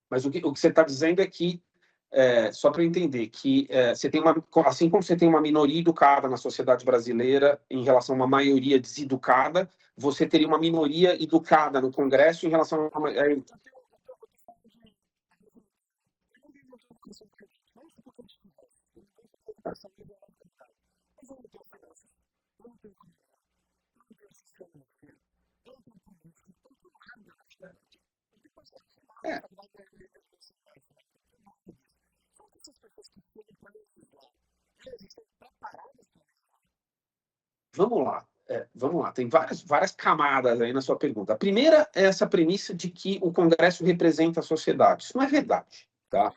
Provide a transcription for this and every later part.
Mas o que você está dizendo é que, só para eu entender, que você tem assim como você tem uma minoria educada na sociedade brasileira em relação a uma maioria deseducada, você teria uma minoria educada no Congresso em relação a uma. É, vamos lá. Tem várias camadas aí na sua pergunta. A primeira é essa premissa de que o Congresso representa a sociedade. Isso não é verdade, tá?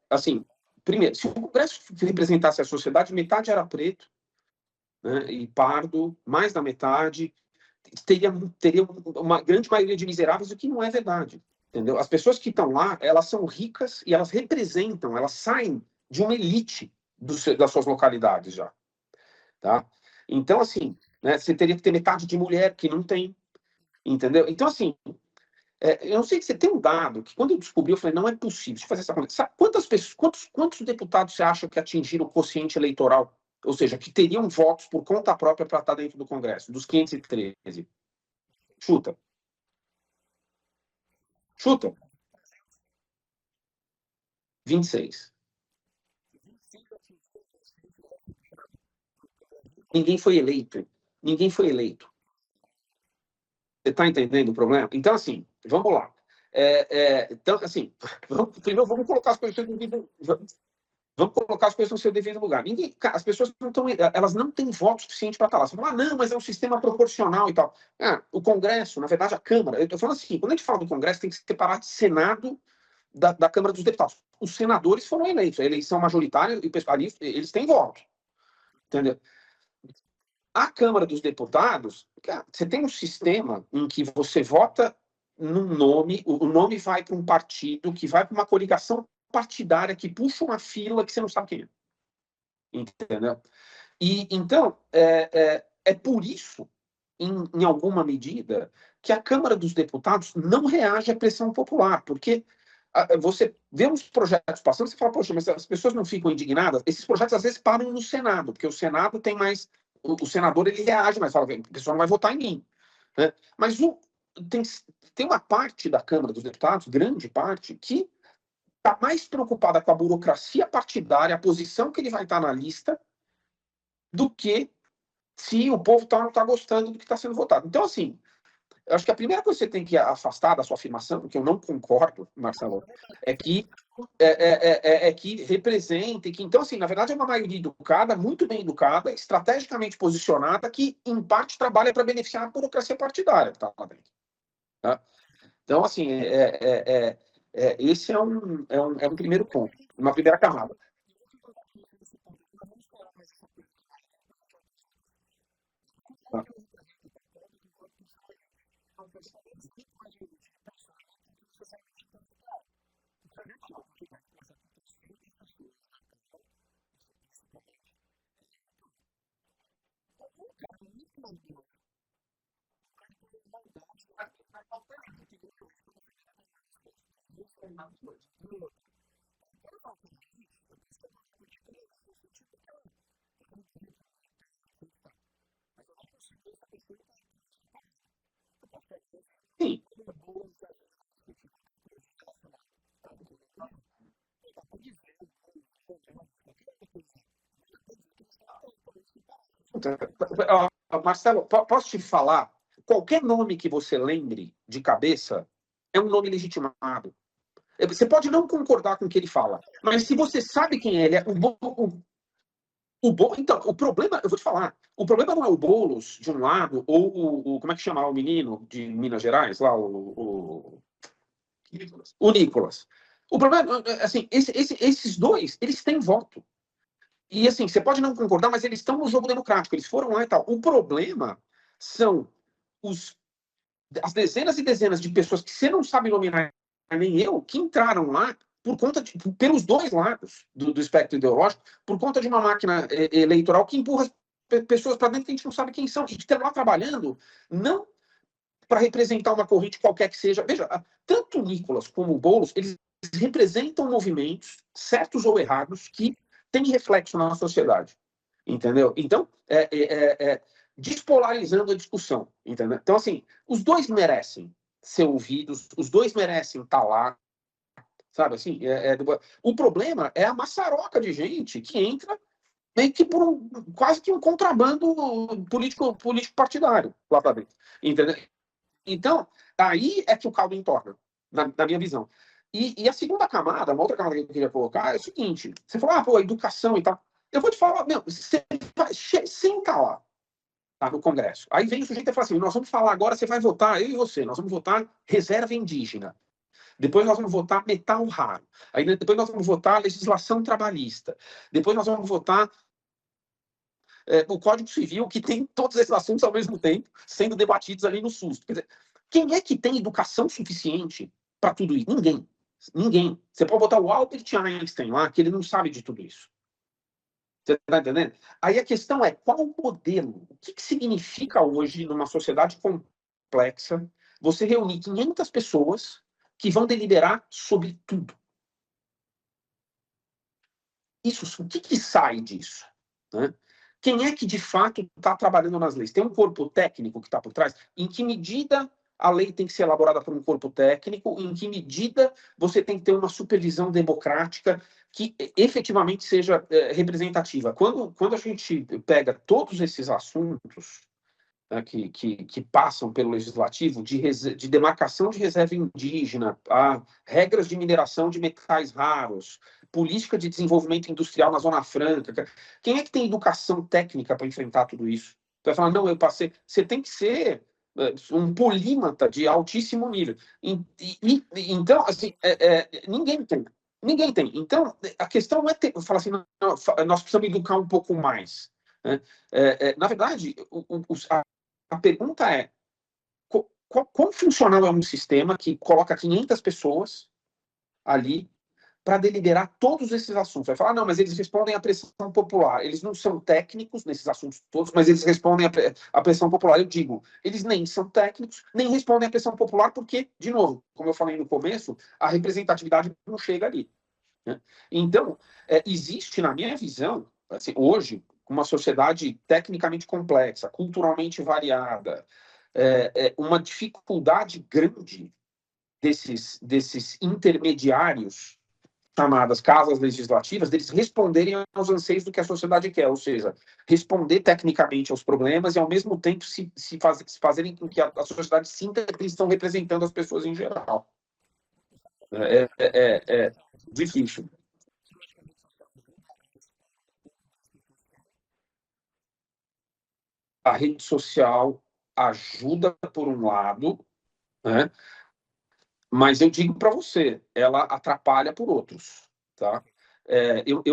Assim, primeiro, se o Congresso representasse a sociedade, metade era preto, né, e pardo, mais da metade teria uma grande maioria de miseráveis, o que não é verdade, entendeu? As pessoas que estão lá, elas são ricas e elas representam, elas saem de uma elite das suas localidades já, tá? Então, assim, né, você teria que ter metade de mulher, que não tem, entendeu? Então, assim, eu não sei se você tem um dado que, quando eu descobri, eu falei, não é possível, deixa eu fazer essa conta. Sabe quantos deputados você acha que atingiram o quociente eleitoral? Ou seja, que teriam votos por conta própria para estar dentro do Congresso, dos 513? Chuta. Chuta. 26. Ninguém foi eleito. Ninguém foi eleito. Você está entendendo o problema? Então, assim, vamos lá. Então, assim, primeiro vamos colocar as coisas no devido, vamos colocar as coisas no seu devido lugar. As pessoas não estão, elas não têm voto suficiente para estar lá. Você fala, não, mas é um sistema proporcional e tal. O Congresso, na verdade, a Câmara. Eu estou falando assim, quando a gente fala do Congresso, tem que separar de Senado da Câmara dos Deputados. Os senadores foram eleitos, a eleição majoritária, e ali eles têm voto. Entendeu? A Câmara dos Deputados, você tem um sistema em que você vota num nome, o nome vai para um partido, que vai para uma coligação partidária, que puxa uma fila que você não sabe quem é. Entendeu? E então, é por isso, em alguma medida, que a Câmara dos Deputados não reage à pressão popular, porque você vê uns projetos passando, você fala, poxa, mas as pessoas não ficam indignadas? Esses projetos às vezes param no Senado, porque o Senado tem mais. O senador ele reage, mas fala, o pessoal não vai votar em mim. Né? Mas tem uma parte da Câmara dos Deputados, grande parte, que está mais preocupada com a burocracia partidária, a posição que ele vai estar na lista, do que se o povo não está gostando do que está sendo votado. Então, assim, eu acho que a primeira coisa que você tem que afastar da sua afirmação, porque eu não concordo, Marcelo, é que represente, que então, assim, na verdade é uma maioria educada, muito bem educada, estrategicamente posicionada, que em parte trabalha para beneficiar a burocracia partidária que está lá dentro. Tá? Então, assim, esse é um primeiro ponto, uma primeira camada. Tá? Sim. Marcelo, posso te falar? Qualquer nome que você lembre de cabeça é um nome legitimado. Você pode não concordar com o que ele fala, mas se você sabe quem ele é, então, o problema, eu vou te falar, o problema não é o Boulos, de um lado, ou como é que chama o menino de Minas Gerais, lá, o Nicolas. O problema, assim, esses dois, eles têm voto. E assim, você pode não concordar, mas eles estão no jogo democrático, eles foram lá e tal. O problema são os, as dezenas e dezenas de pessoas que você não sabe nominar, nem eu, que entraram lá por conta pelos dois lados do espectro ideológico, por conta de uma máquina eleitoral que empurra pessoas para dentro que a gente não sabe quem são, que estão lá trabalhando, não para representar uma corrente qualquer que seja. Veja, tanto o Nicolas como o Boulos, eles representam movimentos, certos ou errados, que têm reflexo na sociedade. Entendeu? Então, despolarizando a discussão. Entendeu? Então, assim, os dois merecem ser ouvidos, os dois merecem estar lá, sabe assim? O problema é a maçaroca de gente que entra meio que por quase que um contrabando político partidário lá para dentro. Entendeu? Então, aí é que o caldo entorna, na minha visão. E a segunda camada, uma outra camada que eu queria colocar é o seguinte: você falou, pô, educação e tal. Eu vou te falar, meu, você senta lá, tá, no Congresso. Aí vem o sujeito e fala assim: nós vamos falar agora, você vai votar, eu e você, nós vamos votar reserva indígena. Depois nós vamos votar metal raro. Aí depois nós vamos votar legislação trabalhista. Depois nós vamos votar o Código Civil, que tem todos esses assuntos ao mesmo tempo sendo debatidos ali no SUS. Quer dizer, quem é que tem educação suficiente para tudo isso? Ninguém. Ninguém. Você pode botar o Albert Einstein lá, que ele não sabe de tudo isso. Você está entendendo? Aí a questão é, qual o modelo? O que significa hoje, numa sociedade complexa, você reunir 500 pessoas que vão deliberar sobre tudo? Isso, o que sai disso? Né? Quem é que de fato está trabalhando nas leis? Tem um corpo técnico que está por trás? Em que medida a lei tem que ser elaborada por um corpo técnico? Em que medida você tem que ter uma supervisão democrática que efetivamente seja representativa? Quando a gente pega todos esses assuntos, né, que passam pelo legislativo, de demarcação de reserva indígena, a regras de mineração de metais raros, política de desenvolvimento industrial na Zona Franca. Quem é que tem educação técnica para enfrentar tudo isso? Você vai falar, não, eu passei. Você tem que ser um polímata de altíssimo nível. Então, assim, ninguém tem. Ninguém tem. Então, a questão não é ter, falar assim, não, nós precisamos educar um pouco mais. Né? Na verdade, a pergunta é, quão funcional é um sistema que coloca 500 pessoas ali para deliberar todos esses assuntos? Vai falar, não, mas eles respondem à pressão popular. Eles não são técnicos nesses assuntos todos, mas eles respondem à pressão popular. Eu digo, eles nem são técnicos, nem respondem à pressão popular, porque, de novo, como eu falei no começo, a representatividade não chega ali. Né? Então, existe, na minha visão, assim, hoje, uma sociedade tecnicamente complexa, culturalmente variada, uma dificuldade grande desses intermediários, chamadas casas legislativas, deles responderem aos anseios do que a sociedade quer, ou seja, responder tecnicamente aos problemas e, ao mesmo tempo, se fazerem com que a sociedade sinta que eles estão representando as pessoas em geral. É difícil. A rede social ajuda por um lado, né? Mas eu digo para você, ela atrapalha por outros, tá?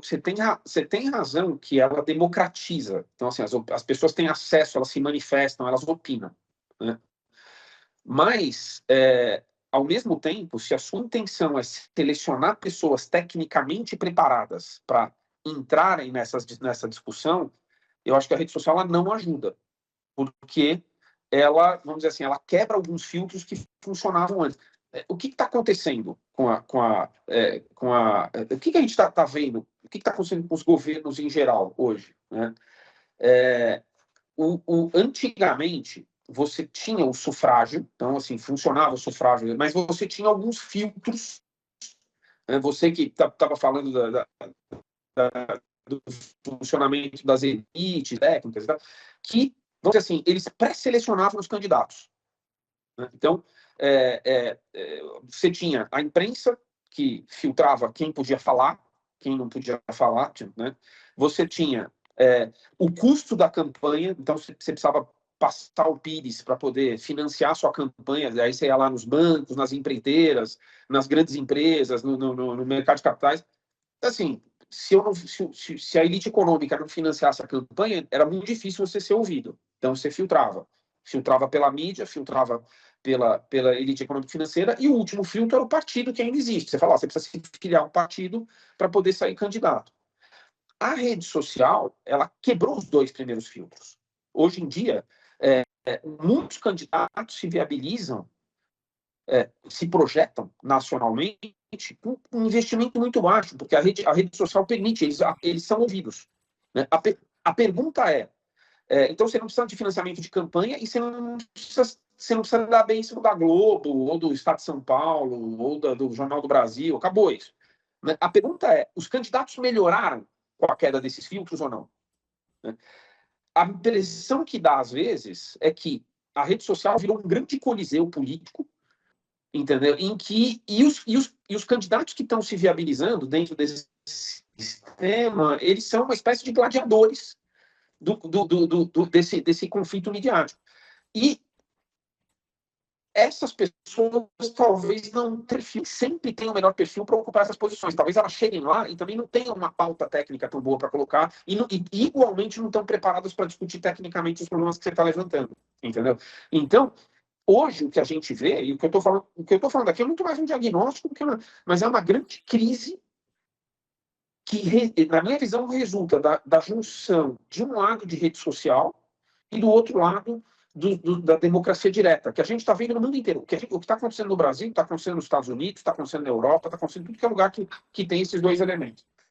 Você tem razão que ela democratiza. Então, assim, as pessoas têm acesso, elas se manifestam, elas opinam, né? Mas, ao mesmo tempo, se a sua intenção é selecionar pessoas tecnicamente preparadas para entrarem nessa discussão, eu acho que a rede social ela não ajuda, porque ela, vamos dizer assim, ela quebra alguns filtros que funcionavam antes. o que está acontecendo o que a gente está vendo? O que está acontecendo com os governos em geral hoje, né? Antigamente, você tinha o sufrágio, então, assim, funcionava o sufrágio, mas você tinha alguns filtros, né? Você que estava falando do funcionamento das elites técnicas, tá? Que, vamos dizer assim, eles pré-selecionavam os candidatos, né? Então, você tinha a imprensa, que filtrava quem podia falar, quem não podia falar, né? Você tinha o custo da campanha, então você precisava passar o Pires para poder financiar sua campanha, aí você ia lá nos bancos, nas empreiteiras, nas grandes empresas, no mercado de capitais. Assim, se a elite econômica não financiasse a campanha, era muito difícil você ser ouvido. Então você filtrava. Filtrava pela mídia, filtrava pela elite econômica financeira, e o último filtro era o partido que ainda existe. Você fala, você precisa se filiar um partido para poder sair candidato. A rede social, ela quebrou os dois primeiros filtros. Hoje em dia, muitos candidatos se viabilizam, se projetam nacionalmente com um investimento muito baixo, porque a rede social permite, eles são ouvidos, né? A pergunta então você não precisa de financiamento de campanha e você não precisa dar bênção da Globo, ou do Estado de São Paulo, ou do Jornal do Brasil, acabou isso, né? A pergunta os candidatos melhoraram com a queda desses filtros ou não, né? A impressão que dá, às vezes, é que a rede social virou um grande coliseu político, entendeu? Em que os candidatos que estão se viabilizando dentro desse sistema, eles são uma espécie de gladiadores desse conflito midiático. E essas pessoas talvez não sempre tenham o melhor perfil para ocupar essas posições. Talvez elas cheguem lá e também não tenham uma pauta técnica tão boa para colocar e igualmente não estão preparadas para discutir tecnicamente os problemas que você está levantando, entendeu? Então, hoje, o que a gente vê, e o que eu estou falando aqui é muito mais um diagnóstico, mas é uma grande crise que, na minha visão, resulta da junção de um lado de rede social e do outro lado da democracia direta, que a gente está vendo no mundo inteiro. O que está acontecendo no Brasil, está acontecendo nos Estados Unidos, está acontecendo na Europa, está acontecendo em tudo que é lugar que tem esses dois elementos.